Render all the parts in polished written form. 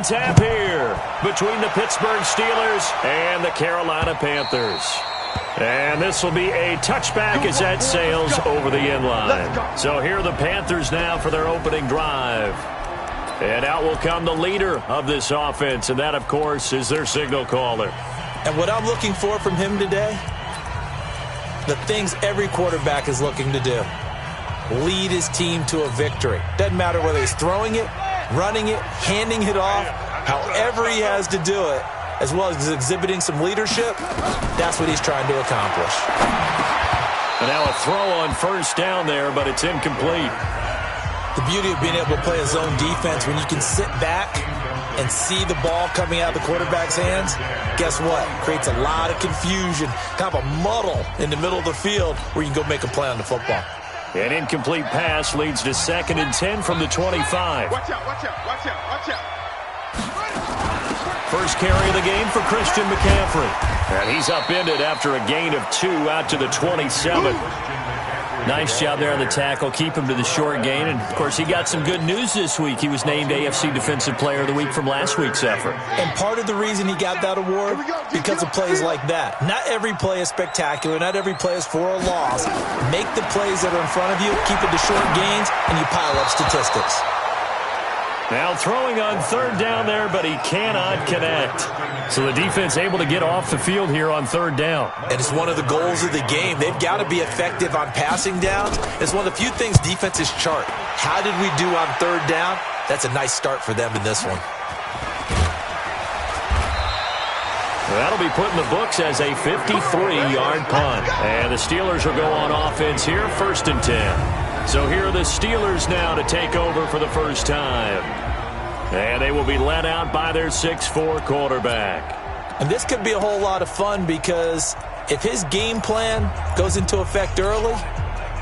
tap here between the Pittsburgh Steelers and the Carolina Panthers. And this will be a touchback as that sails over the end line. So here are the Panthers now for their opening drive. And out will come the leader of this offense, and that, of course, is their signal caller. And what I'm looking for from him today, the things every quarterback is looking to do. Lead his team to a victory. Doesn't matter whether he's throwing it, running it, handing it off, however he has to do it, as well as exhibiting some leadership, that's what he's trying to accomplish. And now a throw on first down there, but it's incomplete. The beauty of being able to play a zone defense, when you can sit back and see the ball coming out of the quarterback's hands, guess what? Creates a lot of confusion, kind of a muddle in the middle of the field where you can go make a play on the football. An incomplete pass leads to 2nd and 10 from the 25. Watch out, watch out, watch out, watch out. First carry of the game for Christian McCaffrey. And he's upended after a gain of 2 out to the 27. Nice job there on the tackle. Keep him to the short gain. And, of course, he got some good news this week. He was named AFC Defensive Player of the Week from last week's effort. And part of the reason he got that award, because of plays like that. Not every play is spectacular. Not every play is for a loss. Make the plays that are in front of you, keep it to short gains, and you pile up statistics. Now throwing on 3rd down there, but he cannot connect. So the defense able to get off the field here on 3rd down. And it's one of the goals of the game. They've got to be effective on passing downs. It's one of the few things defenses chart. How did we do on 3rd down? That's a nice start for them in this one. That'll be put in the books as a 53-yard punt. And the Steelers will go on offense here, 1st and 10. So here are the Steelers now to take over for the first time. And they will be led out by their 6'4" quarterback. And this could be a whole lot of fun because if his game plan goes into effect early,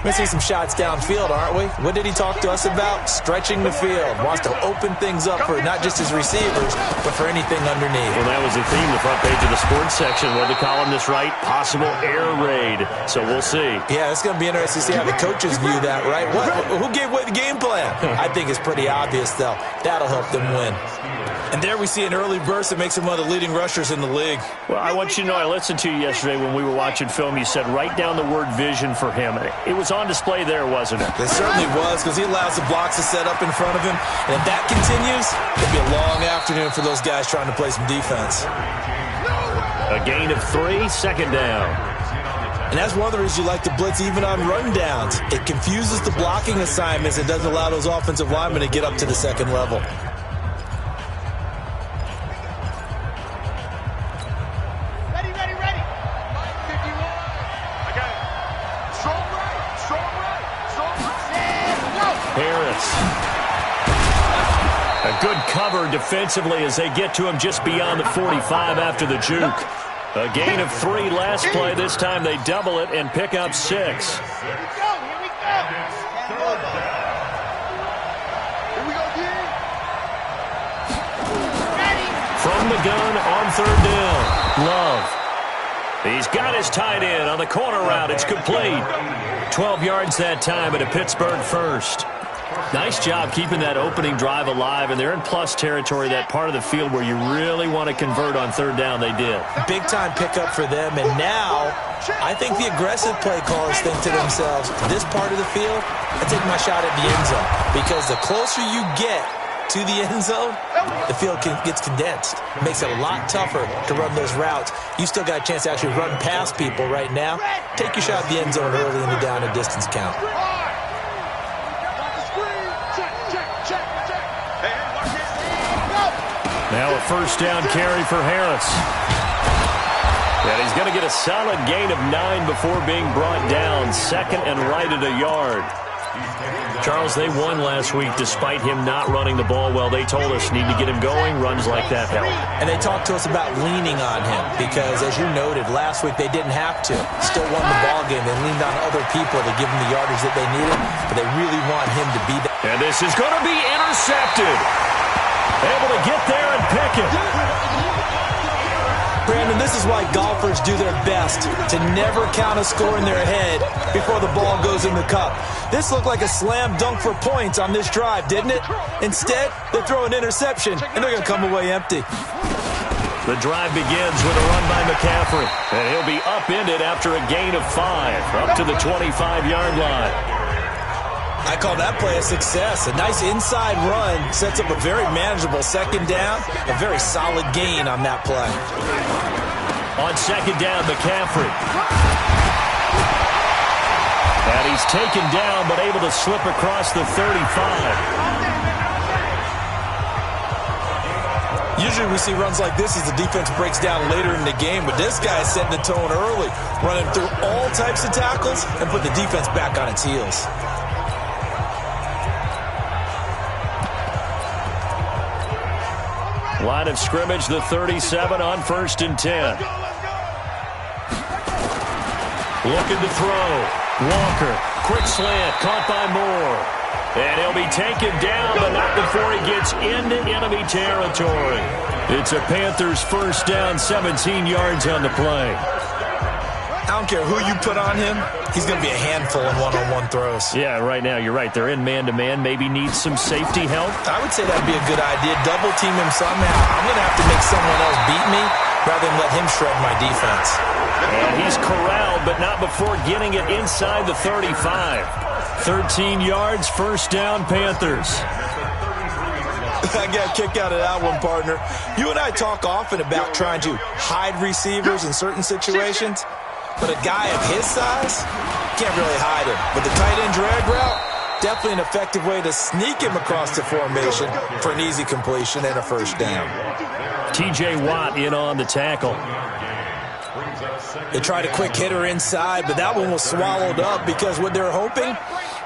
we're going to see some shots downfield, aren't we? What did he talk to us about? Stretching the field. Wants to open things up for not just his receivers, but for anything underneath. Well, that was the theme, the front page of the sports section. What the columnist write? Possible air raid. So we'll see. Yeah, it's going to be interesting to see how the coaches view that, right? Who gave away the game plan? I think it's pretty obvious, though. That'll help them win. And there we see an early burst that makes him one of the leading rushers in the league. Well, I want you to know, I listened to you yesterday when we were watching film. You said write down the word vision for him. It was on display there, wasn't it? It certainly was, because he allows the blocks to set up in front of him. And if that continues, it'll be a long afternoon for those guys trying to play some defense. A gain of 3, 2nd down. And that's one of the reasons you like to blitz even on rundowns. It confuses the blocking assignments and doesn't allow those offensive linemen to get up to the 2nd level. A good cover defensively as they get to him just beyond the 45 after the juke. A gain of 3 last play. This time they double it and pick up 6. Here we go. From the gun on 3rd down. Love. He's got his tight end on the corner route. It's complete. 12 yards that time and a Pittsburgh first. Nice job keeping that opening drive alive, and they're in plus territory, that part of the field where you really want to convert on 3rd down. They did. Big-time pickup for them, and now I think the aggressive play callers think to themselves, this part of the field, I take my shot at the end zone, because the closer you get to the end zone, the field gets condensed. It makes it a lot tougher to run those routes. You still got a chance to actually run past people right now. Take your shot at the end zone early in the down and distance count. Now a 1st down carry for Harris. And he's going to get a solid gain of 9 before being brought down. 2nd and right at a yard. Charles, they won last week despite him not running the ball well. They told us need to get him going. Runs like that help. And they talked to us about leaning on him because, as you noted, last week they didn't have to. Still won the ball game. They leaned on other people to give them the yardage that they needed, but they really want him to be there. And this is going to be intercepted. Able to get there and pick it. Brandon, this is why golfers do their best to never count a score in their head before the ball goes in the cup. This looked like a slam dunk for points on this drive, didn't it? Instead, they throw an interception, and they're going to come away empty. The drive begins with a run by McCaffrey, and he'll be upended after a gain of 5, up to the 25-yard line. I call that play a success. A nice inside run sets up a very manageable second down, a very solid gain on that play. On second down, McCaffrey. And he's taken down, but able to slip across the 35. Usually we see runs like this as the defense breaks down later in the game, but this guy is setting the tone early, running through all types of tackles and put the defense back on its heels. Line of scrimmage, the 37 on 1st and 10. Looking to throw. Walker, quick slant, caught by Moore. And he'll be taken down, but not before he gets into enemy territory. It's a Panthers first down, 17 yards on the play. I don't care who you put on him, he's going to be a handful in one-on-one throws. Yeah, right now, you're right. They're in man-to-man. Maybe needs some safety help. I would say that'd be a good idea. Double team him somehow. I'm going to have to make someone else beat me rather than let him shred my defense. And he's corralled, but not before getting it inside the 35. 13 yards, first down, Panthers. I got a kick out of that one, partner. You and I talk often about trying to hide receivers in certain situations. But a guy of his size, can't really hide him. But the tight end drag route, definitely an effective way to sneak him across the formation for an easy completion and a first down. T.J. Watt in on the tackle. They tried a quick hitter inside, but that one was swallowed up because what they're hoping,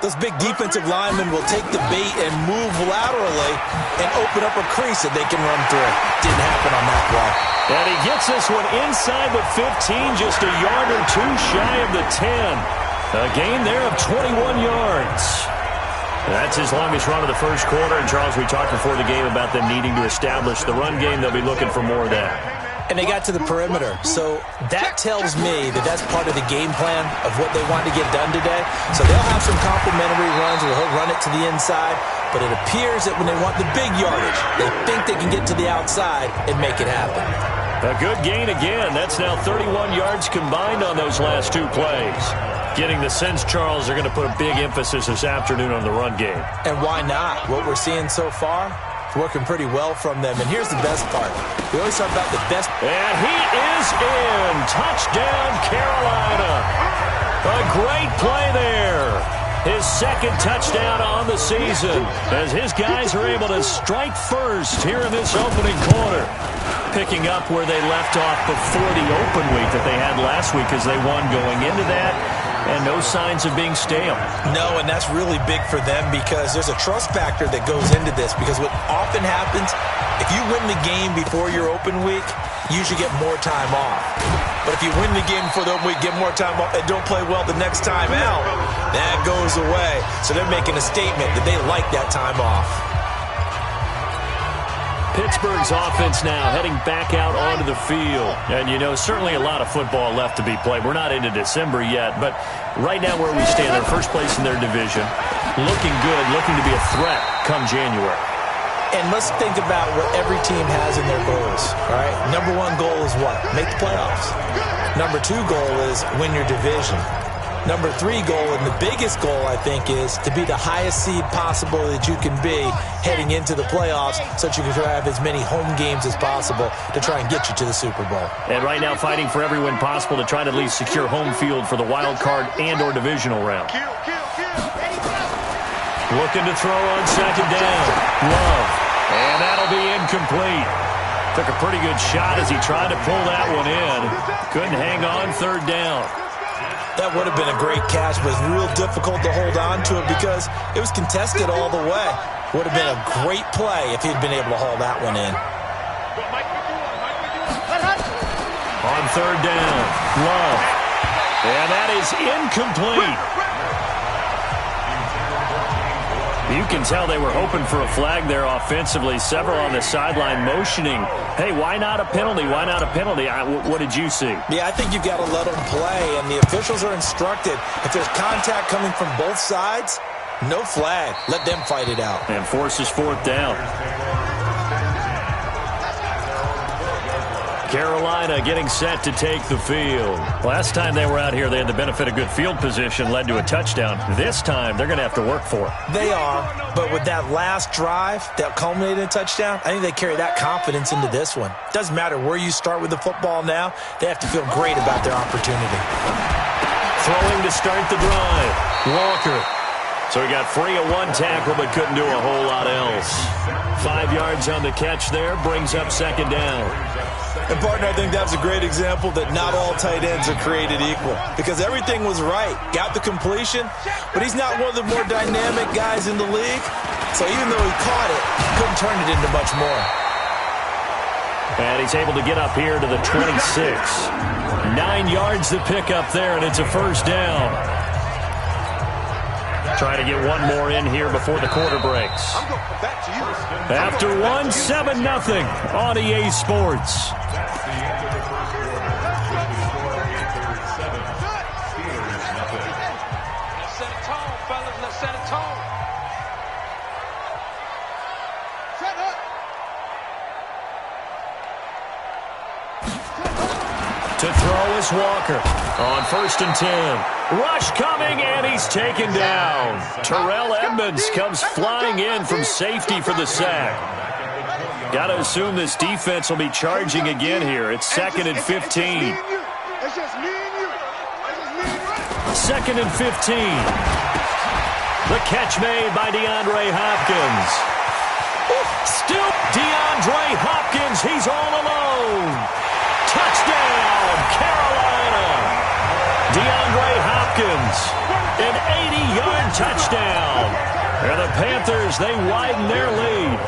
those big defensive linemen will take the bait and move laterally and open up a crease that they can run through. Didn't happen on that play. And he gets this one inside the 15, just a yard or two shy of the 10. A gain there of 21 yards. That's his longest run of the first quarter. And, Charles, we talked before the game about them needing to establish the run game. They'll be looking for more of that. And they got to the perimeter. So that tells me that that's part of the game plan of what they want to get done today. So they'll have some complimentary runs where he'll run it to the inside. But it appears that when they want the big yardage, they think they can get to the outside and make it happen. A good gain again. That's now 31 yards combined on those last two plays. Getting the sense, Charles, they're going to put a big emphasis this afternoon on the run game. And why not? What we're seeing so far, working pretty well from them. And here's the best part. We always talk about the best. And he is in. Touchdown, Carolina. A great play there. His second touchdown on the season as his guys are able to strike first here in this opening quarter. Picking up where they left off before the open week that they had last week as they won going into that. And no signs of being stale. No, and that's really big for them because there's a trust factor that goes into this. Because what often happens, if you win the game before your open week, you usually get more time off. But if you win the game before the open week, get more time off, and don't play well the next time out, that goes away. So they're making a statement that they like that time off. Pittsburgh's offense now heading back out onto the field. And, you know, certainly a lot of football left to be played. We're not into December yet, but right now where we stand, they're first place in their division. Looking good, looking to be a threat come January. And let's think about what every team has in their goals, all right? Number one goal is what? Make the playoffs. Number two goal is win your division. Number three goal, and the biggest goal, I think, is to be the highest seed possible that you can be heading into the playoffs so that you can have as many home games as possible to try and get you to the Super Bowl. And right now fighting for every win possible to try to at least secure home field for the wild card and or divisional round. Looking to throw on second down. Love. And that'll be incomplete. Took a pretty good shot as he tried to pull that one in. Couldn't hang on third down. That would have been a great catch, but it's real difficult to hold on to it because it was contested all the way. Would have been a great play if he'd been able to haul that one in. On third down, Love. And that is incomplete. You can tell they were hoping for a flag there offensively. Several on the sideline motioning, hey, why not a penalty? Why not a penalty? What did you see? Yeah, I think you've got to let them play, and the officials are instructed. If there's contact coming from both sides, no flag. Let them fight it out. And forces fourth down. Carolina getting set to take the field. Last time they were out here, they had the benefit of good field position, led to a touchdown. This time, they're going to have to work for it. They are, but with that last drive that culminated in a touchdown, I think they carry that confidence into this one. Doesn't matter where you start with the football now, they have to feel great about their opportunity. Throwing to start the drive, Walker. So he got free of one tackle, but couldn't do a whole lot else. 5 yards on the catch there, brings up second down. And, partner, I think that's a great example that not all tight ends are created equal because everything was right. Got the completion, but he's not one of the more dynamic guys in the league. So even though he caught it, he couldn't turn it into much more. And he's able to get up here to the 26. 9 yards to pick up there, and it's a first down. Trying to get one more in here before the quarter breaks. After one, 7-0 on EA Sports. To throw is Walker on 1st and 10. Rush coming, and he's taken down. Terrell Edmonds comes flying in from safety for the sack. Got to assume this defense will be charging again here. It's 2nd and 15. 2nd and 15. The catch made by DeAndre Hopkins. Still DeAndre Hopkins. He's all alone. Touchdown, Carolina. DeAndre Hopkins, an 80-yard touchdown. And the Panthers, they widen their lead.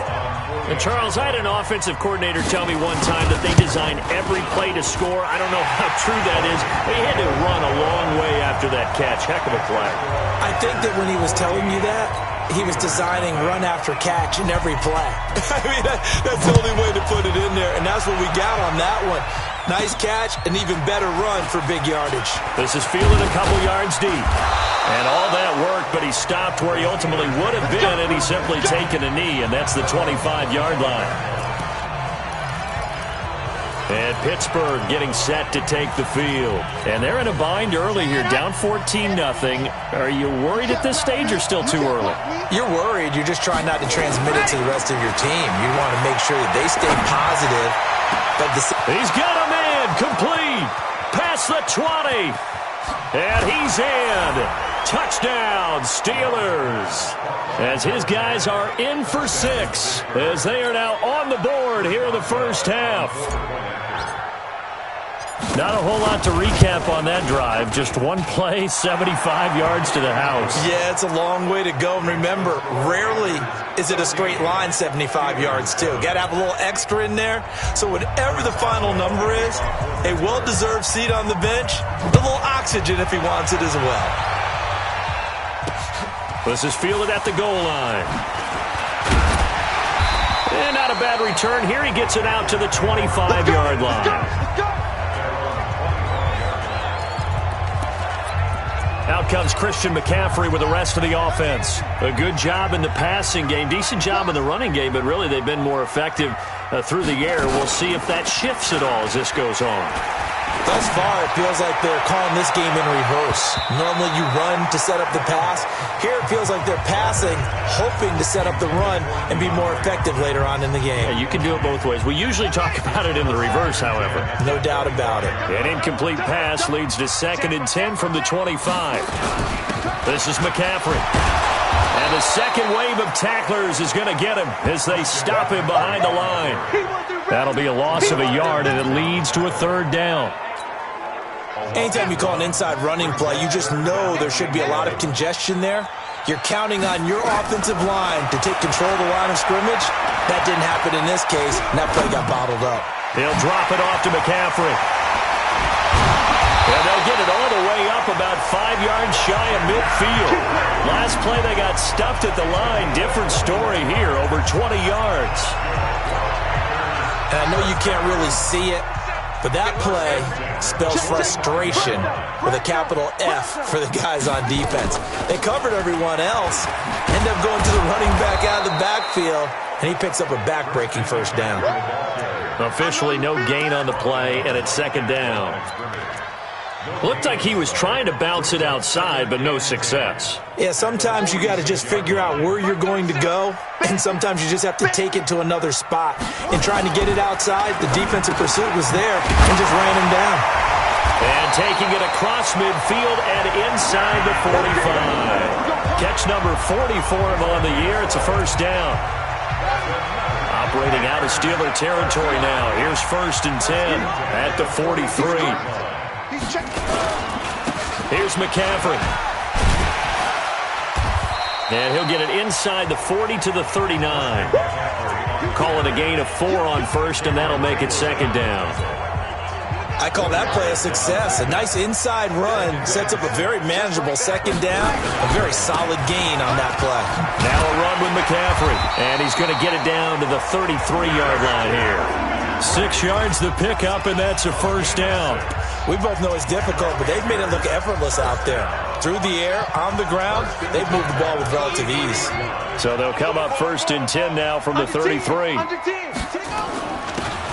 And, Charles, I had an offensive coordinator tell me one time that they design every play to score. I don't know how true that is. They had to run a long way after that catch. Heck of a play. I think that when he was telling you that, he was designing run after catch in every play. I mean, that's the only way to put it in there, and that's what we got on that one. Nice catch, an even better run for big yardage. This is fielded a couple yards deep. And all that worked, but he stopped where he ultimately would have been, and he's simply taken a knee, and that's the 25-yard line. And Pittsburgh getting set to take the field. And they're in a bind early here, down 14-0. Are you worried at this stage or still too early? You're worried. You're just trying not to transmit it to the rest of your team. You want to make sure that they stay positive. But he's got a man complete. Past the 20. And he's in. Touchdown, Steelers. As his guys are in for 6. As they are now on the board here in the first half. Not a whole lot to recap on that drive. Just one play, 75 yards to the house. Yeah, it's a long way to go. And remember, rarely is it a straight line 75 yards, too. Got to have a little extra in there. So whatever the final number is, a well-deserved seat on the bench, a little oxygen if he wants it as well. This is fielded at the goal line. And not a bad return here. He gets it out to the 25-yard line. Out comes Christian McCaffrey with the rest of the offense. A good job in the passing game, decent job in the running game, but really they've been more effective through the air. We'll see if that shifts at all as this goes on. Thus far, it feels like they're calling this game in reverse. Normally you run to set up the pass. Here it feels like they're passing, hoping to set up the run and be more effective later on in the game. Yeah, you can do it both ways. We usually talk about it in the reverse, however. No doubt about it. An incomplete pass leads to 2nd and 10 from the 25. This is McCaffrey. And the second wave of tacklers is going to get him as they stop him behind the line. That'll be a loss of a yard, and it leads to a 3rd down. Anytime you call an inside running play, you just know there should be a lot of congestion there. You're counting on your offensive line to take control of the line of scrimmage. That didn't happen in this case, and that play got bottled up. He'll drop it off to McCaffrey. And they'll get it all the way up about 5 yards shy of midfield. Last play they got stuffed at the line. Different story here, over 20 yards. And I know you can't really see it, but that play spells frustration with a capital F for the guys on defense. They covered everyone else, end up going to the running back out of the backfield, and he picks up a back-breaking first down. Officially no gain on the play, and it's second down. Looked like he was trying to bounce it outside, but no success. Yeah, sometimes you got to just figure out where you're going to go, and sometimes you just have to take it to another spot. In trying to get it outside, the defensive pursuit was there and just ran him down. And taking it across midfield and inside the 45. Catch number 40 for him on the year. It's a first down. Operating out of Steeler territory now. Here's 1st and 10 at the 43. Here's McCaffrey. And he'll get it inside the 40 to the 39. Call it a gain of 4 on first, and that'll make it second down. I call that play a success. A nice inside run sets up a very manageable second down. A very solid gain on that play. Now a run with McCaffrey. And he's going to get it down to the 33-yard line here. 6 yards the pickup, and that's a first down. We both know it's difficult, but they've made it look effortless out there. Through the air, on the ground, they've moved the ball with relative ease. So they'll come up 1st and 10 now from the 33.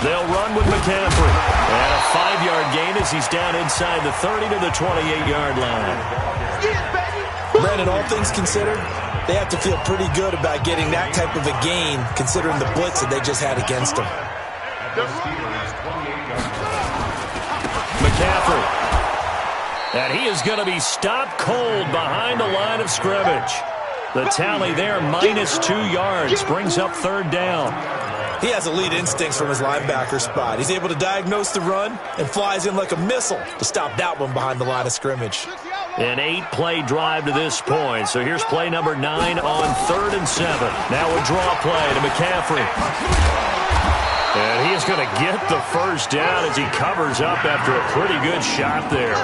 They'll run with McCaffrey. And a 5-yard gain as he's down inside the 30 to the 28-yard line. Brandon, all things considered, they have to feel pretty good about getting that type of a gain, considering the blitz that they just had against them. McCaffrey. And he is going to be stopped cold behind the line of scrimmage. The tally there, -2 yards, brings up 3rd down. He has elite instincts from his linebacker spot. He's able to diagnose the run and flies in like a missile to stop that one behind the line of scrimmage. An 8-play drive to this point. So here's play number 9 on 3rd and 7. Now a draw play to McCaffrey. And he is going to get the first down as he covers up after a pretty good shot there.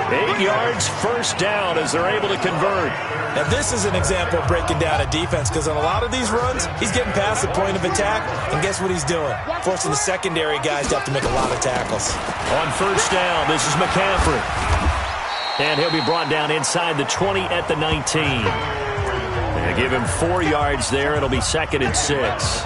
8 yards, first down as they're able to convert. Now this is an example of breaking down a defense, because on a lot of these runs, he's getting past the point of attack, and guess what he's doing? Forcing the secondary guys to have to make a lot of tackles. On first down, this is McCaffrey. And he'll be brought down inside the 20 at the 19. And give him 4 yards there. It'll be 2nd and 6.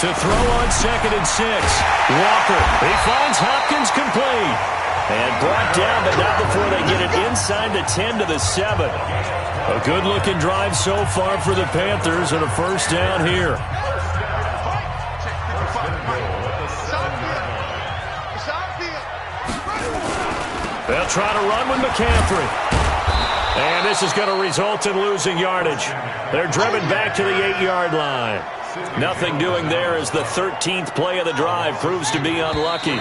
To throw on 2nd and 6. Walker. He finds Hopkins complete. And brought down, but not before they get it inside the 10 to the 7. A good-looking drive so far for the Panthers, and a first down here. They'll try to run with McCaffrey. And this is going to result in losing yardage. They're driven back to the 8-yard line. Nothing doing there as the 13th play of the drive proves to be unlucky.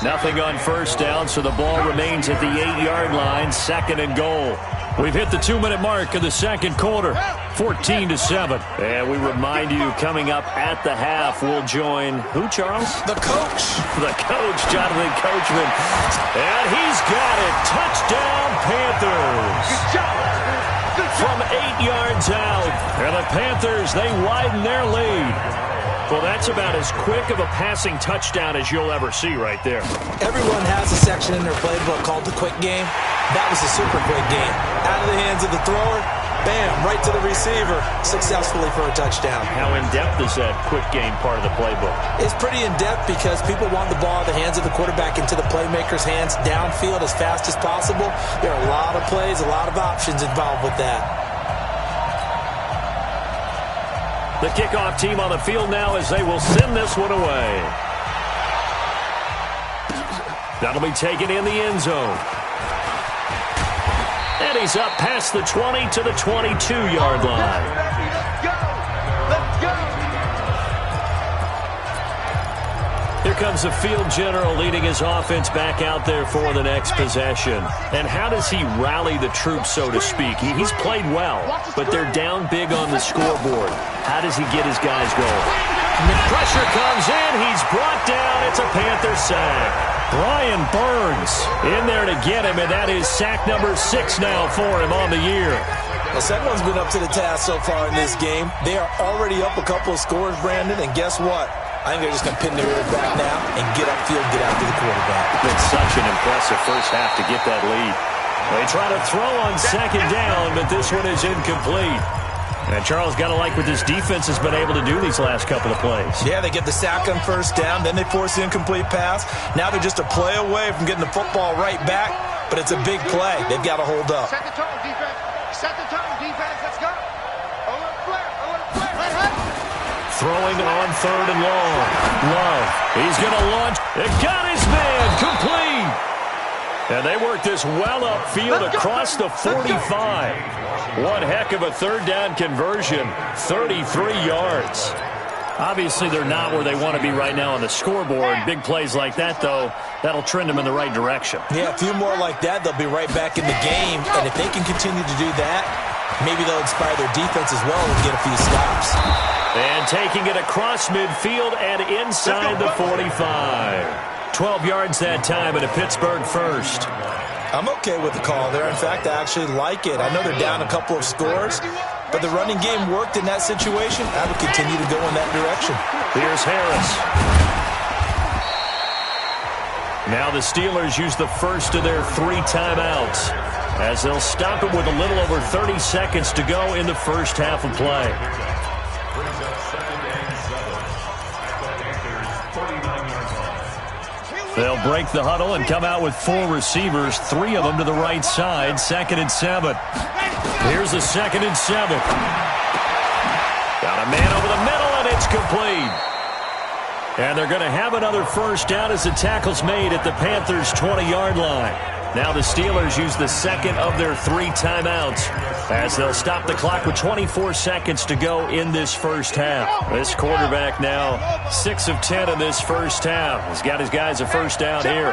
Nothing on first down, so the ball remains at the 8-yard line, 2nd and goal. We've hit the 2-minute mark of the second quarter, 14-7. And we remind you, coming up at the half, we'll join who, Charles? The coach. The coach, Jonathan Coachman. And he's got it. Touchdown, Panthers. From 8 yards out. And the Panthers, they widen their lead. Well, that's about as quick of a passing touchdown as you'll ever see right there. Everyone has a section in their playbook called the quick game. That was a super quick game. Out of the hands of the thrower, bam, right to the receiver, successfully for a touchdown. How in-depth is that quick game part of the playbook? It's pretty in-depth because people want the ball in the hands of the quarterback into the playmaker's hands downfield as fast as possible. There are a lot of plays, a lot of options involved with that. The kickoff team on the field now as they will send this one away. That'll be taken in the end zone. And he's up past the 20 to the 22-yard line. Here comes the field general leading his offense back out there for the next possession. And how does he rally the troops, so to speak? He's played well, but they're down big on the scoreboard. How does he get his guys going? And the pressure comes in. He's brought down. It's a Panther sack. Brian Burns in there to get him, and that is sack number 6 now for him on the year. Well, second one's been up to the task so far in this game. They are already up a couple of scores, Brandon, and guess what? I think they're just going to pin their ear back now and get upfield, get after the quarterback. It's been such an impressive first half to get that lead. They try to throw on second down, but this one is incomplete. And Charles got to like what this defense has been able to do these last couple of plays. Yeah, they get the sack on first down, then they force the incomplete pass. Now they're just a play away from getting the football right back, but it's a big play. They've got to hold up. Set the tone, defense. Set the tone, defense. Let's go. A little flare. Throwing on third and long. Love. He's going to launch. It got his man. Complete. And they work this well upfield across the 45. One heck of a third down conversion. 33 yards. Obviously, they're not where they want to be right now on the scoreboard. Big plays like that, though, that'll trend them in the right direction. Yeah, a few more like that, they'll be right back in the game. And if they can continue to do that, maybe they'll inspire their defense as well and get a few stops. And taking it across midfield and inside the 45. 12 yards that time and a Pittsburgh first. I'm okay with the call there. In fact, I actually like it. I know they're down a couple of scores, but the running game worked in that situation. I would continue to go in that direction. Here's Harris. Now the Steelers use the first of their 3 timeouts as they'll stop it with a little over 30 seconds to go in the first half of play. They'll break the huddle and come out with 4 receivers, 3 of them to the right side, 2nd and 7. Here's a 2nd and 7. Got a man over the middle, and it's complete. And they're going to have another first down as the tackle's made at the Panthers' 20-yard line. Now the Steelers use the second of their 3 timeouts as they'll stop the clock with 24 seconds to go in this first half. This quarterback now 6 of 10 in this first half. He's got his guys a first down here.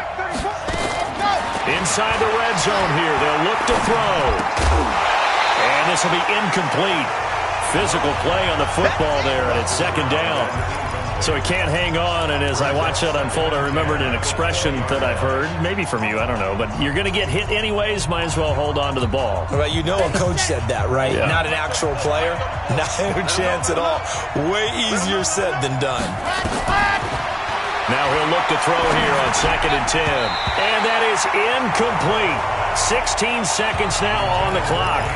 Inside the red zone here. They'll look to throw. And this will be incomplete. Physical play on the football there, and it's 2nd down. So he can't hang on, and as I watch that unfold, I remembered an expression that I've heard, maybe from you, I don't know, but you're going to get hit anyways, might as well hold on to the ball. Well, you know a coach said that, right? Yeah. Not an actual player. Not a chance at all. Way easier said than done. Now he'll look to throw here on 2nd and 10. And that is incomplete. 16 seconds now on the clock.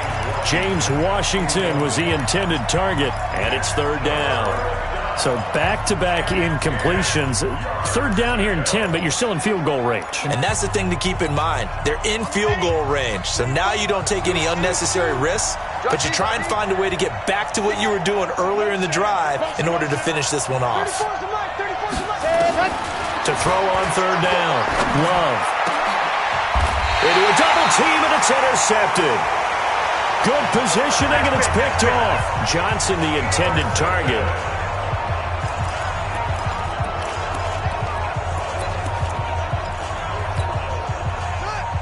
James Washington was the intended target, and it's 3rd down. So back-to-back incompletions. 3rd down here in 10, but you're still in field goal range. And that's the thing to keep in mind. They're in field goal range. So now you don't take any unnecessary risks, but you try and find a way to get back to what you were doing earlier in the drive in order to finish this one off. To throw on 3rd down. Love. Into a double team, and it's intercepted. Good positioning, and it's picked off. Johnson, the intended target.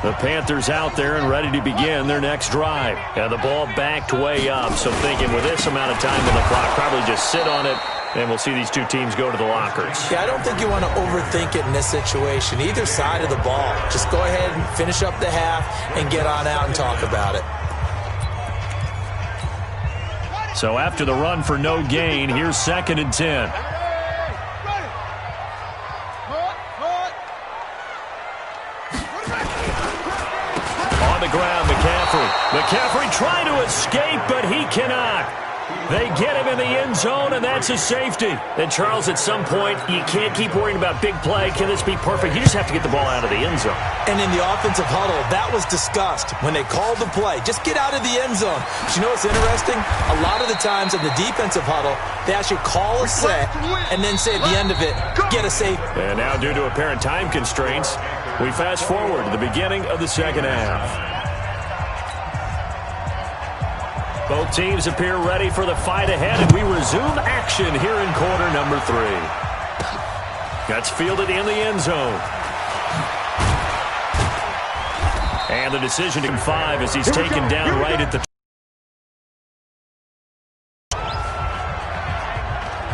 The Panthers out there and ready to begin their next drive. And the ball backed way up, so thinking with this amount of time on the clock, probably just sit on it, and we'll see these 2 teams go to the lockers. Yeah, I don't think you want to overthink it in this situation. Either side of the ball. Just go ahead and finish up the half and get on out and talk about it. So after the run for no gain, here's 2nd and 10. On the ground, McCaffrey trying to escape, but he cannot. They get him in the end zone, and that's a safety. And, Charles, at some point, you can't keep worrying about big play. Can this be perfect? You just have to get the ball out of the end zone. And in the offensive huddle, that was discussed when they called the play. Just get out of the end zone. But you know what's interesting? A lot of the times in the defensive huddle, they actually call a set and then say at the end of it, get a safe. And now, due to apparent time constraints, we fast forward to the beginning of the second half. Both teams appear ready for the fight ahead, and we resume action here in quarter number 3. That's fielded in the end zone. And the decision in 5 as he's taken down right at the...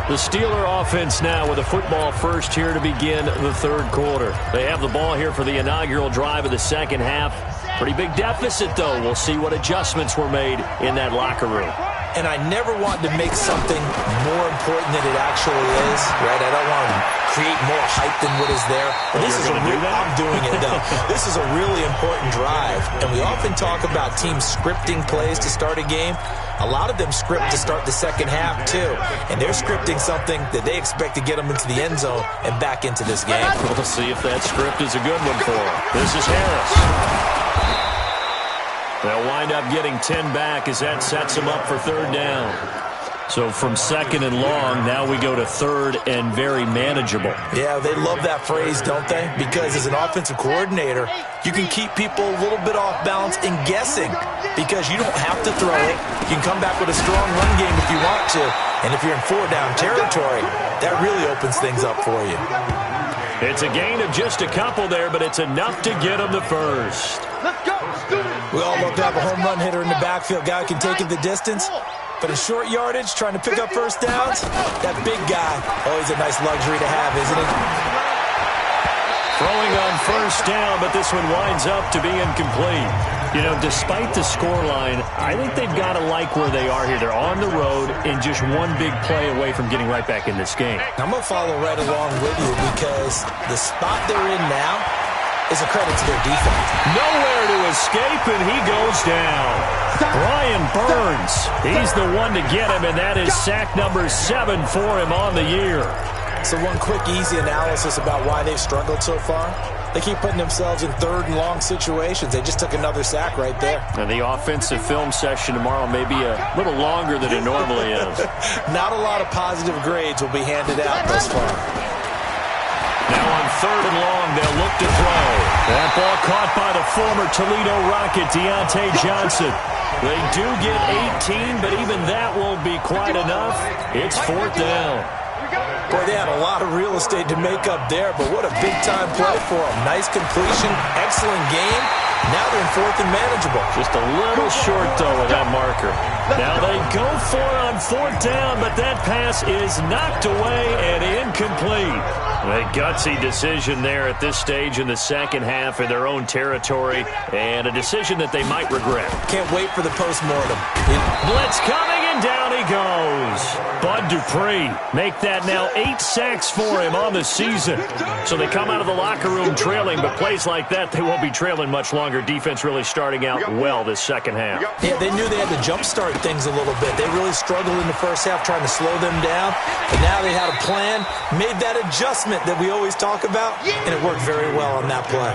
The Steeler offense now with a football first here to begin the third quarter. They have the ball here for the inaugural drive of the second half. Pretty big deficit, though. We'll see what adjustments were made in that locker room. And I never want to make something more important than it actually is, right? I don't want to create more hype than what is there. This is I'm doing it, though. This is a really important drive. And we often talk about teams scripting plays to start a game. A lot of them script to start the second half, too. And they're scripting something that they expect to get them into the end zone and back into this game. We'll see if that script is a good one for them. This is Harris. They'll wind up getting 10 back as that sets them up for third down. So from second and long, now we go to third and very manageable. Yeah, they love that phrase, don't they? Because as an offensive coordinator, you can keep people a little bit off balance and guessing because you don't have to throw it. You can come back with a strong run game if you want to. And if you're in four-down territory, that really opens things up for you. It's a gain of just a couple there, but it's enough to get them the first. Let's go, students. We all love to have a home run hitter in the backfield. Guy who can take it the distance. But in short yardage, trying to pick up first downs, that big guy, always a nice luxury to have, isn't it? Throwing on first down, but this one winds up to be incomplete. You know, despite the scoreline, I think they've got to like where they are here. They're on the road and just one big play away from getting right back in this game. I'm going to follow right along with you because the spot they're in now is a credit to their defense. Nowhere to escape, and he goes down. Brian Burns, he's the one to get him, and that is sack number 7 for him on the year. So one quick, easy analysis about why they've struggled so far. They keep putting themselves in third and long situations. They just took another sack right there. And the offensive film session tomorrow may be a little longer than it normally is. Not a lot of positive grades will be handed out thus far. Now on third and long, they'll look to throw. That ball caught by the former Toledo Rocket, Deontay Johnson. They do get 18, but even that won't be quite enough. It's fourth down. Boy, they had a lot of real estate to make up there, but what a big-time play for them. Nice completion, excellent game. Now they're in fourth and manageable. Just a little short, though, with that marker. Now they go for it on fourth down, but that pass is knocked away and incomplete. A gutsy decision there at this stage in the second half in their own territory, and a decision that they might regret. Can't wait for the postmortem. Blitz coming, and down he goes. Bud Dupree make that now 8 sacks for him on the season. So they come out of the locker room trailing, but plays like that, they won't be trailing much longer. Defense really starting out well this second half. Yeah, they knew they had to jumpstart things a little bit. They really struggled in the first half trying to slow them down, but now they had a plan, made that adjustment that we always talk about, and it worked very well on that play.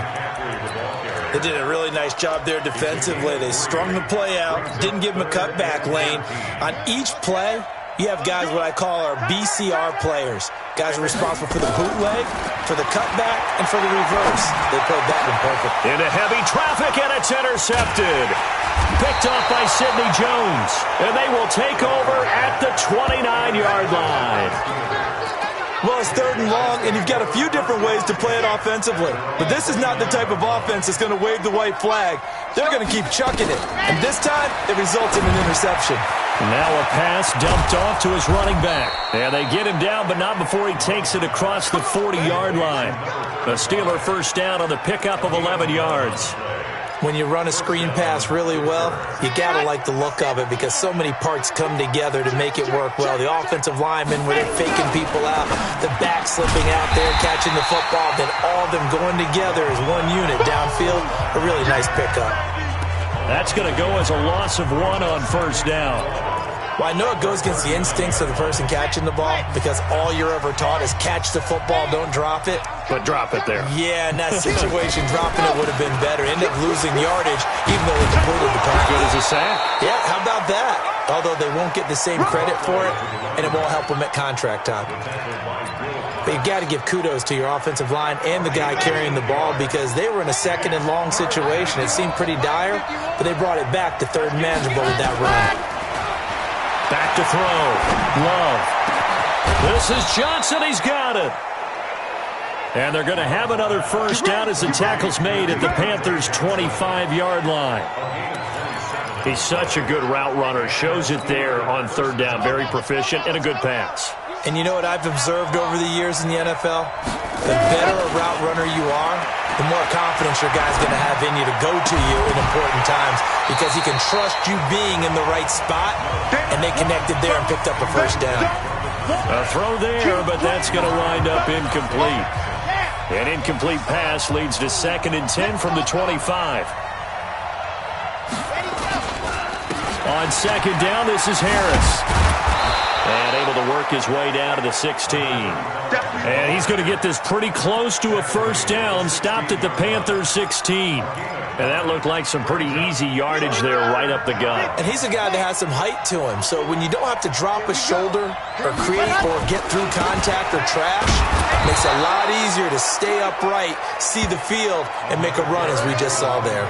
They did a really nice job there defensively. They strung the play out, didn't give them a cutback lane. On each play, you have guys what I call our BCR players. Guys are responsible for the bootleg, for the cutback, and for the reverse. They played that one perfect. Into heavy traffic, and it's intercepted. Picked off by Sidney Jones. And they will take over at the 29-yard line. Well, it's third and long, and you've got a few different ways to play it offensively. But this is not the type of offense that's going to wave the white flag. They're going to keep chucking it. And this time, it results in an interception. Now a pass dumped off to his running back. And they get him down, but not before he takes it across the 40-yard line. A Steeler first down on the pickup of 11 yards. When you run a screen pass really well, you got to like the look of it because so many parts come together to make it work well. The offensive linemen, where they're faking people out, the back slipping out there, catching the football, then all of them going together as one unit downfield. A really nice pickup. That's going to go as a loss of 1 on first down. Well, I know it goes against the instincts of the person catching the ball because all you're ever taught is catch the football, don't drop it. But drop it there. Yeah, in that situation, dropping it would have been better. End up losing yardage, even though they completed the pass. Good as a sack. Yeah, how about that? Although they won't get the same credit for it, and it won't help them at contract time. But you've got to give kudos to your offensive line and the guy carrying the ball because they were in a second and long situation. It seemed pretty dire, but they brought it back to third and manageable with that run. Back to throw. Love. This is Johnson. He's got it. And they're going to have another first down as the tackle's made at the Panthers' 25-yard line. He's such a good route runner. Shows it there on third down. Very proficient and a good pass. And you know what I've observed over the years in the NFL? The better a route runner you are, the more confidence your guy's going to have in you to go to you in important times because he can trust you being in the right spot, and they connected there and picked up a first down. A throw there, but that's going to wind up incomplete. An incomplete pass leads to 2nd and 10 from the 25. On 2nd down, this is Harris. And able to work his way down to the 16. And he's going to get this pretty close to a first down, stopped at the Panthers' 16. And that looked like some pretty easy yardage there right up the gut. And he's a guy that has some height to him. So when you don't have to drop a shoulder or create or get through contact or trash, it makes it a lot easier to stay upright, see the field, and make a run as we just saw there.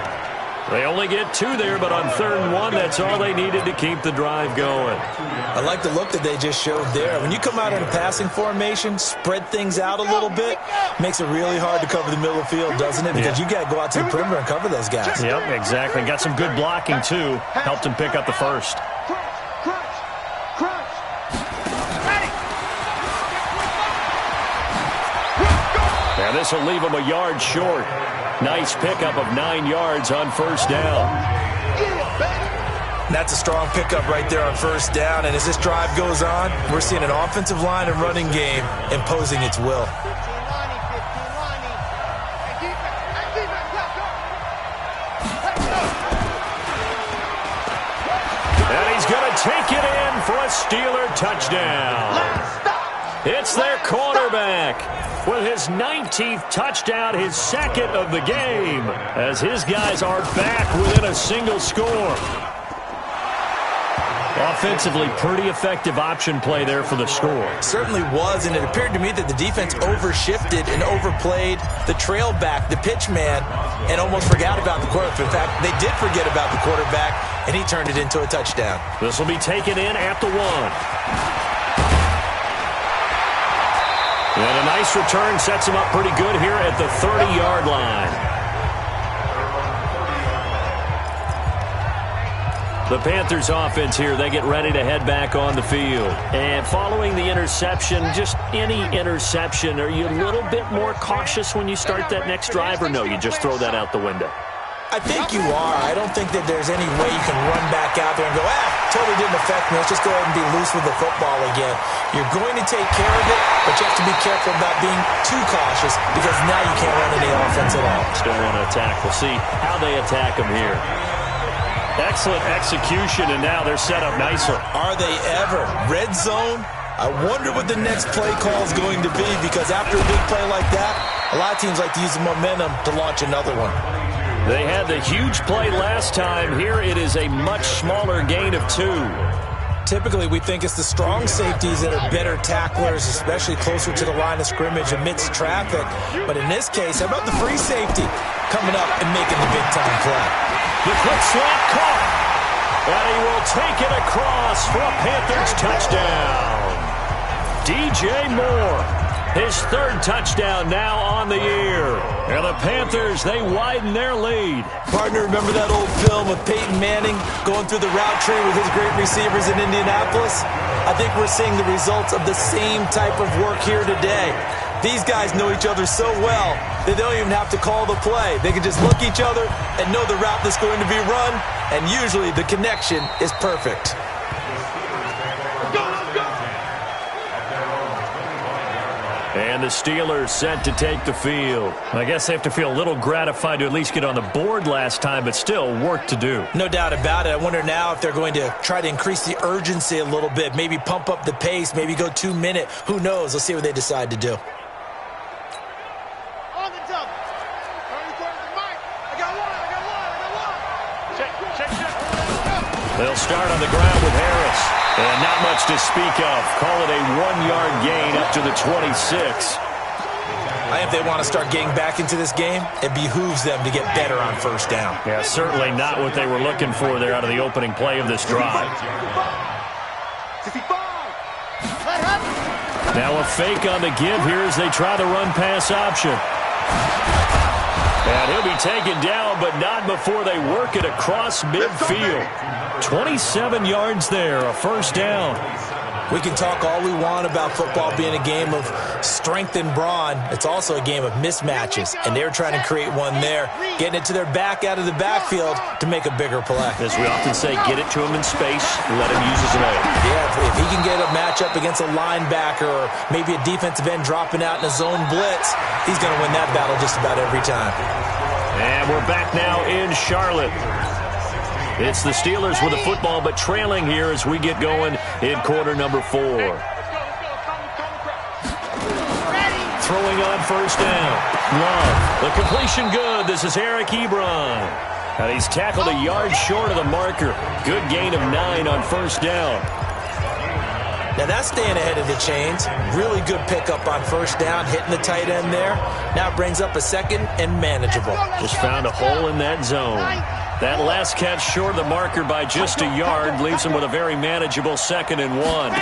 They only get 2 there, but on 3rd and 1, that's all they needed to keep the drive going. I like the look that they just showed there. When you come out in a passing formation, spread things out a little bit, makes it really hard to cover the middle of the field, doesn't it? Because you got to go out to the perimeter and cover those guys. Yep, exactly. Got some good blocking, too. Helped him pick up the first. And this will leave him a yard short. Nice pickup of 9 yards on first down. That's a strong pickup right there on first down. And as this drive goes on, we're seeing an offensive line and running game imposing its will. And he's going to take it in for a Steeler touchdown. It's their quarterback with his 19th touchdown, his 2nd of the game, as his guys are back within a single score. Offensively, pretty effective option play there for the score. Certainly was, and it appeared to me that the defense overshifted and overplayed the trail back, the pitch man, and almost forgot about the quarterback. In fact, they did forget about the quarterback, and he turned it into a touchdown. This will be taken in at the 1. And a nice return sets him up pretty good here at the 30-yard line. The Panthers offense here, they get ready to head back on the field. And following the interception, just any interception, are you a little bit more cautious when you start that next drive, or no, you just throw that out the window? I think you are. I don't think that there's any way you can run back out there and go, totally didn't affect me. Let's just go ahead and be loose with the football again. You're going to take care of it, but you have to be careful about being too cautious because now you can't run any offense at all. Still want to attack. We'll see how they attack them here. Excellent execution, and now they're set up nicely. Are they ever? Red zone? I wonder what the next play call is going to be because after a big play like that, a lot of teams like to use the momentum to launch another one. They had the huge play last time. Here it is a much smaller gain of 2. Typically, we think it's the strong safeties that are better tacklers, especially closer to the line of scrimmage amidst traffic. But in this case, how about the free safety coming up and making the big-time play? The quick slant caught. And he will take it across for a Panthers touchdown. DJ Moore. His 3rd touchdown now on the year. And the Panthers, they widen their lead. Partner, remember that old film of Peyton Manning going through the route tree with his great receivers in Indianapolis? I think we're seeing the results of the same type of work here today. These guys know each other so well that they don't even have to call the play. They can just look each other and know the route that's going to be run, and usually the connection is perfect. And the Steelers set to take the field. I guess they have to feel a little gratified to at least get on the board last time, but still work to do. No doubt about it. I wonder now if they're going to try to increase the urgency a little bit, maybe pump up the pace, maybe go 2-minute. Who knows? Let's see what they decide to do. On the double. I got one. They'll start on the ground with Harris. And not much to speak of. Call it a 1-yard gain up to the 26. I think if they want to start getting back into this game, it behooves them to get better on first down. Yeah, certainly not what they were looking for there out of the opening play of this drive. Now a fake on the give here as they try the run-pass option. And he'll be taken down, but not before they work it across midfield. 27 yards there, a first down. We can talk all we want about football being a game of strength and brawn. It's also a game of mismatches, and they're trying to create one there, getting it to their back out of the backfield to make a bigger play. As we often say, get it to him in space, let him use his leg. Yeah, if he can get a matchup against a linebacker or maybe a defensive end dropping out in a zone blitz, he's going to win that battle just about every time. And we're back now in Charlotte. It's the Steelers with the football, but trailing here as we get going in quarter number 4. Throwing on first down. Love. The completion good. This is Eric Ebron. And he's tackled a yard short of the marker. Good gain of 9 on first down. Now that's staying ahead of the chains. Really good pickup on first down, hitting the tight end there. Now brings up a second and manageable. Just found a hole in that zone. That last catch short of the marker by just a yard leaves him with a very manageable 2nd and 1.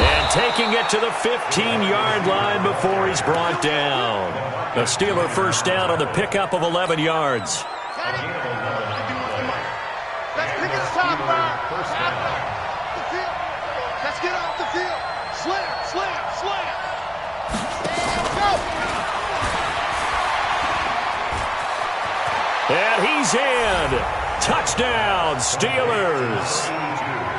And taking it to the 15-yard line before he's brought down. A Steeler first down on the pickup of 11 yards. Let's get off the field. Slam, slam, slam. Go. And he's in. Touchdown, Steelers.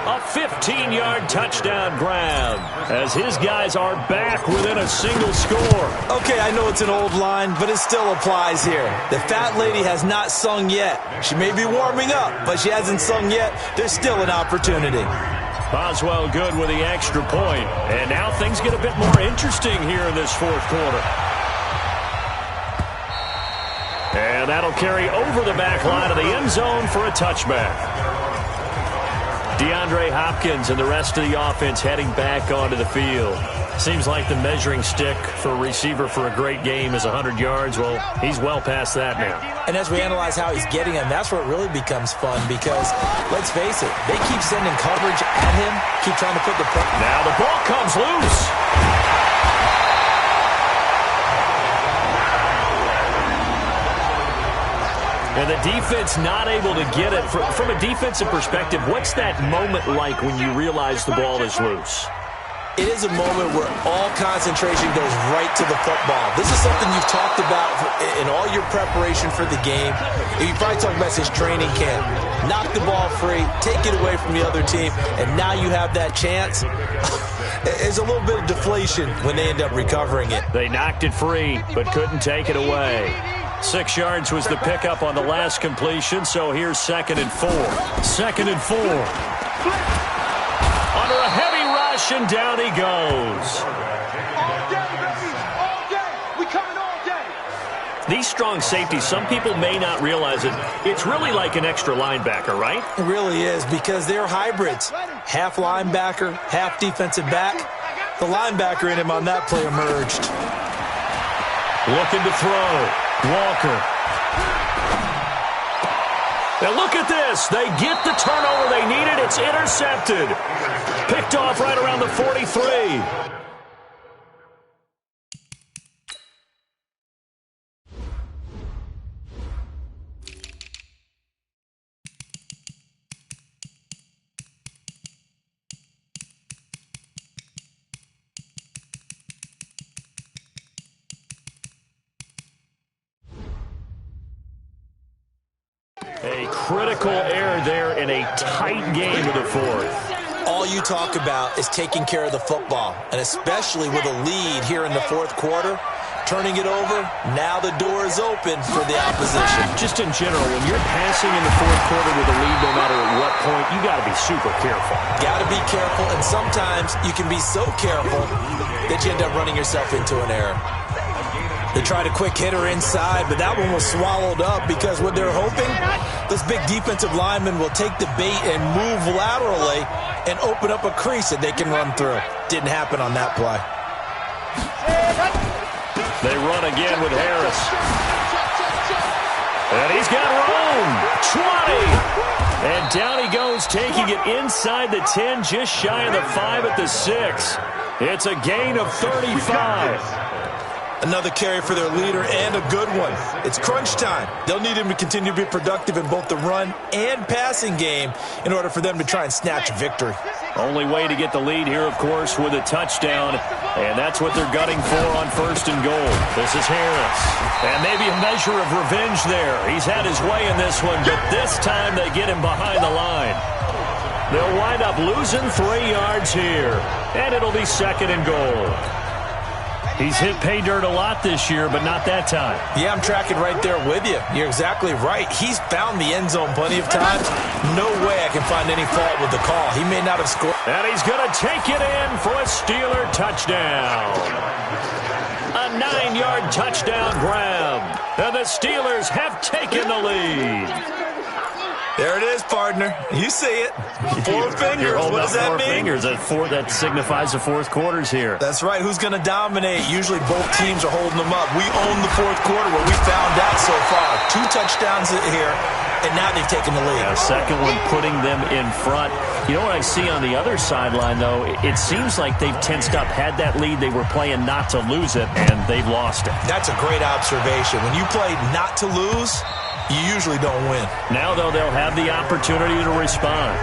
A 15-yard touchdown grab as his guys are back within a single score. Okay, I know it's an old line, but it still applies here. The fat lady has not sung yet. She may be warming up, but she hasn't sung yet. There's still an opportunity. Boswell good with the extra point. And now things get a bit more interesting here in this fourth quarter. And that'll carry over the back line of the end zone for a touchback. DeAndre Hopkins and the rest of the offense heading back onto the field. Seems like the measuring stick for a receiver for a great game is 100 yards. Well, he's well past that now. And as we analyze how he's getting them, that's where it really becomes fun because, let's face it, they keep sending coverage at him, keep trying to put the pressure. Now the ball comes loose. And the defense not able to get it. From a defensive perspective, what's that moment like when you realize the ball is loose? It is a moment where all concentration goes right to the football. This is something you've talked about in all your preparation for the game. You probably talked about since training camp. Knock the ball free, take it away from the other team, and now you have that chance. There's a little bit of deflation when they end up recovering it. They knocked it free, but couldn't take it away. 6 yards was the pickup on the last completion, so here's 2nd and 4. 2nd and 4. Under a heavy rush, and down he goes. All day, baby. All day. We coming all day. These strong safeties, some people may not realize it. It's really like an extra linebacker, right? It really is because they're hybrids. Half linebacker, half defensive back. The linebacker in him on that play emerged. Looking to throw. Walker. Now look at this. They get the turnover they needed. It's intercepted. Picked off right around the 43. A critical error there in a tight game of the fourth. All you talk about is taking care of the football, and especially with a lead here in the fourth quarter, turning it over, now the door is open for the opposition. Just in general, when you're passing in the fourth quarter with a lead, no matter at what point, you got to be super careful. Got to be careful, and sometimes you can be so careful that you end up running yourself into an error. They tried a quick hitter inside, but that one was swallowed up because what they're hoping, this big defensive lineman will take the bait and move laterally and open up a crease that they can run through. Didn't happen on that play. They run again with Harris. And he's got room. 20. And down he goes Steelers taking it inside the 10, just shy of the 5 at the 6. It's a gain of 35. Another carry for their leader, and a good one. It's crunch time. They'll need him to continue to be productive in both the run and passing game in order for them to try and snatch victory. Only way to get the lead here, of course, with a touchdown, and that's what they're gunning for on 1st and goal. This is Harris, and maybe a measure of revenge there. He's had his way in this one, but this time they get him behind the line. They'll wind up losing 3 yards here, and it'll be 2nd and goal. He's hit pay dirt a lot this year, but not that time. Yeah, I'm tracking right there with you. You're exactly right. He's found the end zone plenty of times. No way I can find any fault with the call. He may not have scored. And he's going to take it in for a Steeler touchdown. A 9-yard touchdown grab. And the Steelers have taken the lead. There it is, partner. You see it. 4 fingers. What does that mean? 4 fingers. That signifies the 4th quarter's here. That's right. Who's going to dominate? Usually both teams are holding them up. We own the 4th quarter, what we found out so far. 2 touchdowns here, and now they've taken the lead. Yeah, second one putting them in front. You know what I see on the other sideline, though? It seems like they've tensed up, had that lead. They were playing not to lose it, and they've lost it. That's a great observation. When you play not to lose, you usually don't win. Now, though, they'll have the opportunity to respond.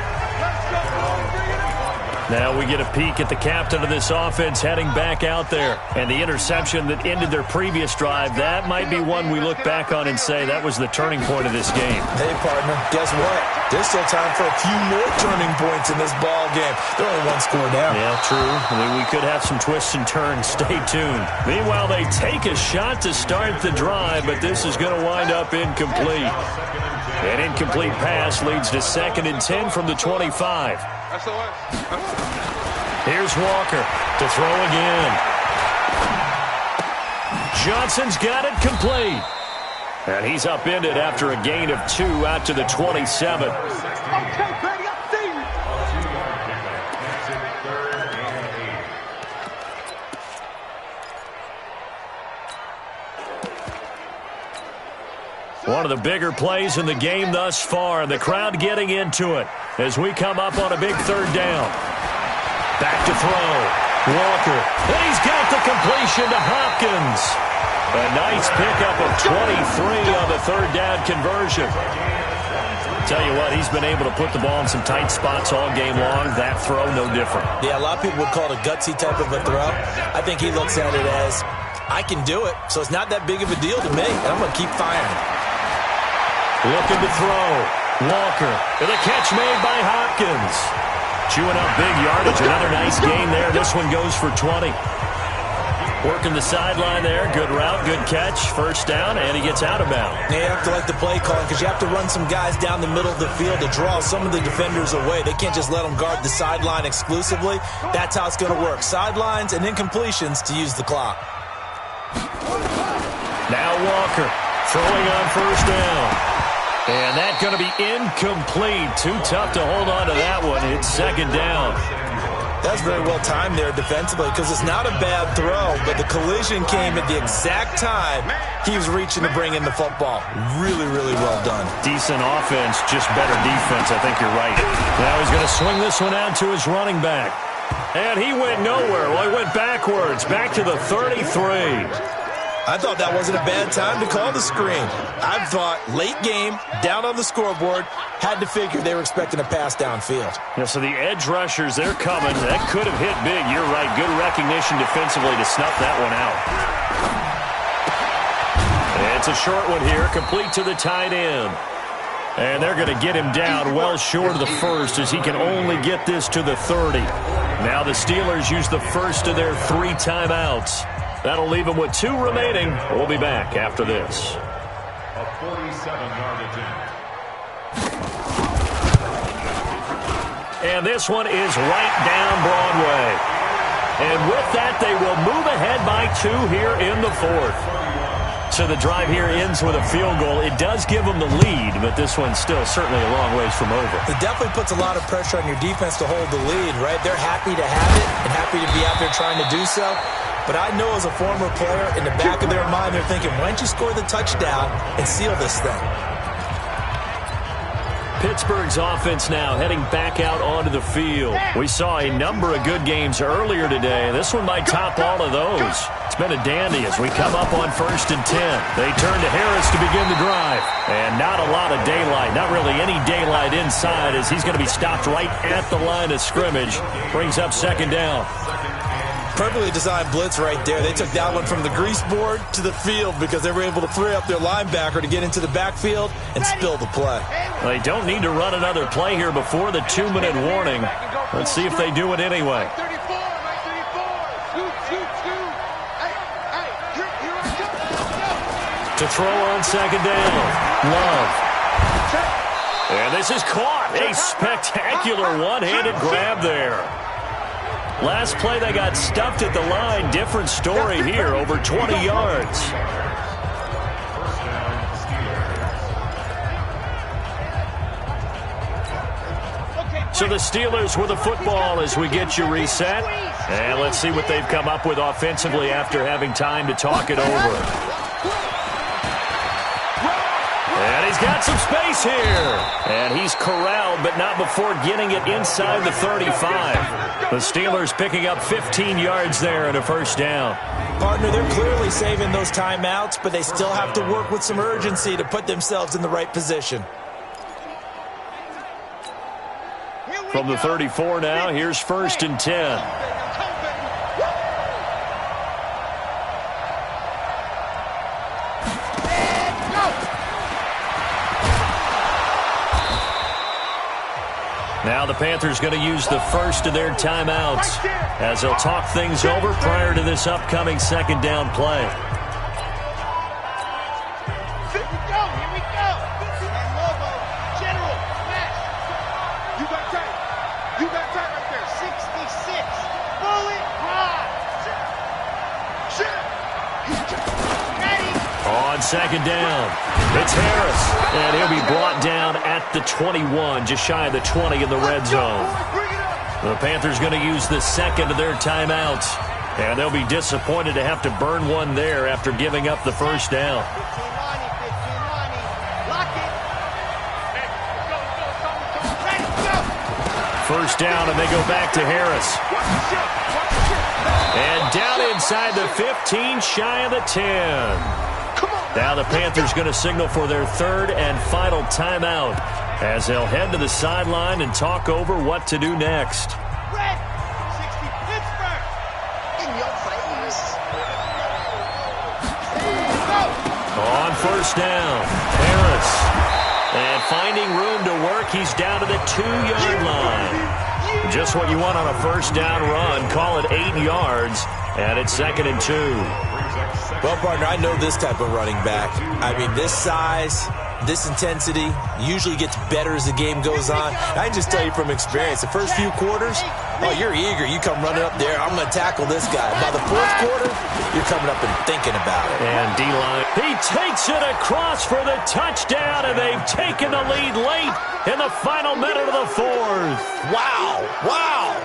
Now we get a peek at the captain of this offense heading back out there. And the interception that ended their previous drive, that might be one we look back on and say that was the turning point of this game. Hey, partner, guess what? There's still time for a few more turning points in this ball game. They're only 1 score down. Yeah, true. I mean, we could have some twists and turns. Stay tuned. Meanwhile, they take a shot to start the drive, but this is going to wind up incomplete. An incomplete pass leads to 2nd and 10 from the 25. Here's Walker to throw again. Johnson's got it complete. And he's upended after a gain of 2 out to the 27. One of the bigger plays in the game thus far. The crowd getting into it as we come up on a big 3rd down. Back to throw. Walker. And he's got the completion to Hopkins. A nice pickup of 23 on the 3rd down conversion. Tell you what, he's been able to put the ball in some tight spots all game long. That throw, no different. Yeah, a lot of people would call it a gutsy type of a throw. I think he looks at it as, I can do it, so it's not that big of a deal to me, and I'm going to keep firing. Looking to throw. Walker. And the catch made by Hopkins. Chewing up big yardage. Another nice gain there. This one goes for 20. Working the sideline there. Good route, good catch. 1st down, and he gets out of bounds. Yeah, you have to like the play calling because you have to run some guys down the middle of the field to draw some of the defenders away. They can't just let them guard the sideline exclusively. That's how it's going to work. Sidelines and incompletions to use the clock. Now Walker throwing on 1st down. And that's going to be incomplete. Too tough to hold on to that one. It's 2nd down. That's very well timed there defensively because it's not a bad throw, but the collision came at the exact time he was reaching to bring in the football. Really, really well done. Decent offense, just better defense. I think you're right. Now he's going to swing this one out to his running back. And he went nowhere. Well, he went backwards, back to the 33. I thought that wasn't a bad time to call the screen. I thought late game, down on the scoreboard, had to figure they were expecting a pass downfield. Yeah, so the edge rushers, they're coming. That could have hit big. You're right. Good recognition defensively to snuff that one out. And it's a short one here, complete to the tight end. And they're going to get him down well short of the 1st as he can only get this to the 30. Now the Steelers use the first of their 3 timeouts. That'll leave them with 2 remaining. We'll be back after this. A 47-yard attempt. And this one is right down Broadway. And with that, they will move ahead by 2 here in the 4th. So the drive here ends with a field goal. It does give them the lead, but this one's still certainly a long ways from over. It definitely puts a lot of pressure on your defense to hold the lead, right? They're happy to have it and happy to be out there trying to do so. But I know as a former player, in the back of their mind, they're thinking, why don't you score the touchdown and seal this thing? Pittsburgh's offense now heading back out onto the field. We saw a number of good games earlier today. This one might top all of those. It's been a dandy as we come up on 1st and 10. They turn to Harris to begin the drive. And not a lot of daylight, not really any daylight inside, as he's going to be stopped right at the line of scrimmage. Brings up 2nd down. Perfectly designed blitz right there. They took that one from the grease board to the field because they were able to free up their linebacker to get into the backfield and spill the play. They don't need to run another play here before the 2-minute warning. Let's see if they do it anyway. To throw on 2nd down. Love. And this is caught. A spectacular one-handed grab there. Last play, they got stuffed at the line. Different story here, over 20 yards. So the Steelers with the football as we get you reset. And let's see what they've come up with offensively after having time to talk it over. And he's got some space here. And he's corralled, but not before getting it inside the 35. The Steelers picking up 15 yards there and a 1st down. Partner, they're clearly saving those timeouts, but they still have to work with some urgency to put themselves in the right position. From the 34 now, here's 1st and 10. Now the Panthers going to use the first of their timeouts as they'll talk things over prior to this upcoming 2nd down play. Here we go. General, smash. You got tight right there. 66. Bullet ride. Ready. On 2nd down, it's Harris, and he'll be brought down at the 21, just shy of the 20 in the red zone. The Panthers going to use the 2nd of their timeouts, and they'll be disappointed to have to burn one there after giving up the 1st down. 15-90. Lock it. Go. 1st down, and they go back to Harris. And down inside the 15, shy of the 10. Now the Panthers going to signal for their 3rd and final timeout as they'll head to the sideline and talk over what to do next. Red. 60 Pittsburgh. In your face. On 1st down, Harris. And finding room to work, he's down to the 2-yard line. Just what you want on a 1st down run. Call it 8 yards, and it's 2nd and 2. Well, partner, I know this type of running back. I mean, this size, this intensity usually gets better as the game goes on. I can just tell you from experience, the first few quarters, oh, you're eager. You come running up there, I'm going to tackle this guy. By the 4th quarter, you're coming up and thinking about it. And D-line, he takes it across for the touchdown, and they've taken the lead late in the final minute of the 4th. Wow, wow,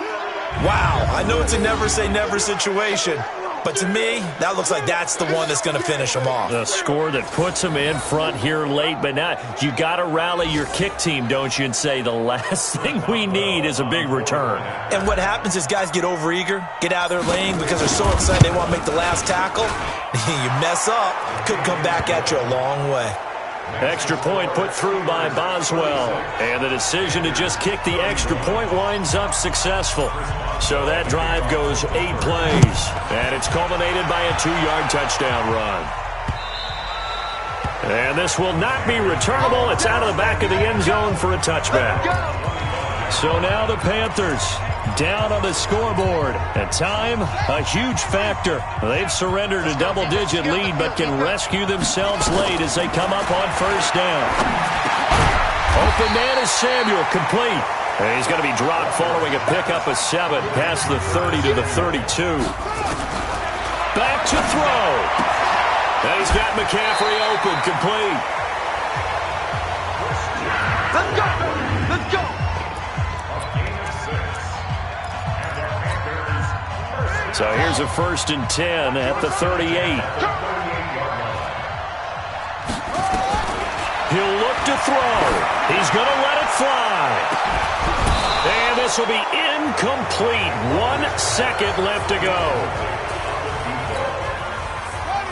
wow. I know it's a never-say-never situation, but to me, that looks like that's the one that's going to finish them off. The score that puts them in front here late, but now you got to rally your kick team, don't you, and say the last thing we need is a big return. And what happens is guys get overeager, get out of their lane because they're so excited they want to make the last tackle. You mess up, could come back at you a long way. Extra point put through by Boswell. And the decision to just kick the extra point winds up successful. So that drive goes 8 plays. And it's culminated by a 2-yard touchdown run. And this will not be returnable. It's out of the back of the end zone for a touchback. So now the Panthers down on the scoreboard. At time, a huge factor. They've surrendered a double-digit lead, but can rescue themselves late as they come up on 1st down. Open man is Samuel, complete. And he's going to be dropped following a pickup of 7 past the 30 to the 32. Back to throw. And he's got McCaffrey open, complete. Let's go. Let's go. So here's a 1st and 10 at the 38. He'll look to throw. He's going to let it fly. And this will be incomplete. 1 second left to go.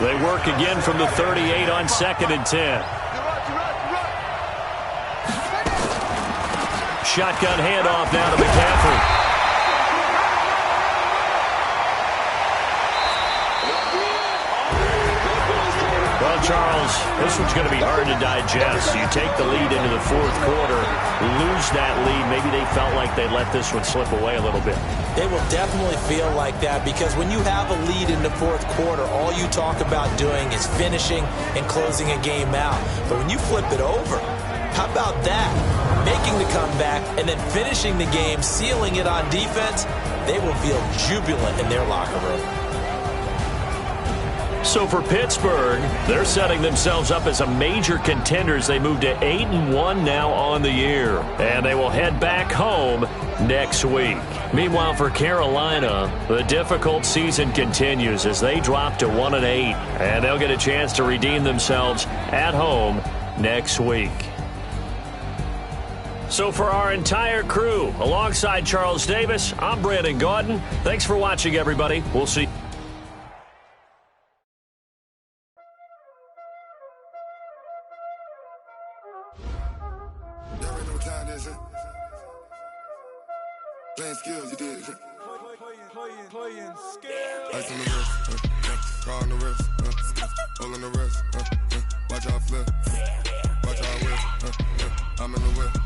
They work again from the 38 on 2nd and 10. Shotgun handoff now to McCaffrey. Well, Charles, this one's going to be hard to digest. You take the lead into the 4th quarter, lose that lead. Maybe they felt like they let this one slip away a little bit. They will definitely feel like that because when you have a lead in the 4th quarter, all you talk about doing is finishing and closing a game out. But when you flip it over, how about that? Making the comeback and then finishing the game, sealing it on defense, they will feel jubilant in their locker room. So for Pittsburgh, they're setting themselves up as a major contender as they move to 8-1 now on the year. And they will head back home next week. Meanwhile, for Carolina, the difficult season continues as they drop to 1-8. And they'll get a chance to redeem themselves at home next week. So for our entire crew, alongside Charles Davis, I'm Brandon Gaudin. Thanks for watching, everybody. We'll see. Playing skills, you did. Playing skills. Ice on the wrist, car on the wrist, hole on the wrist, watch out flip, watch out whip, I'm in the whip.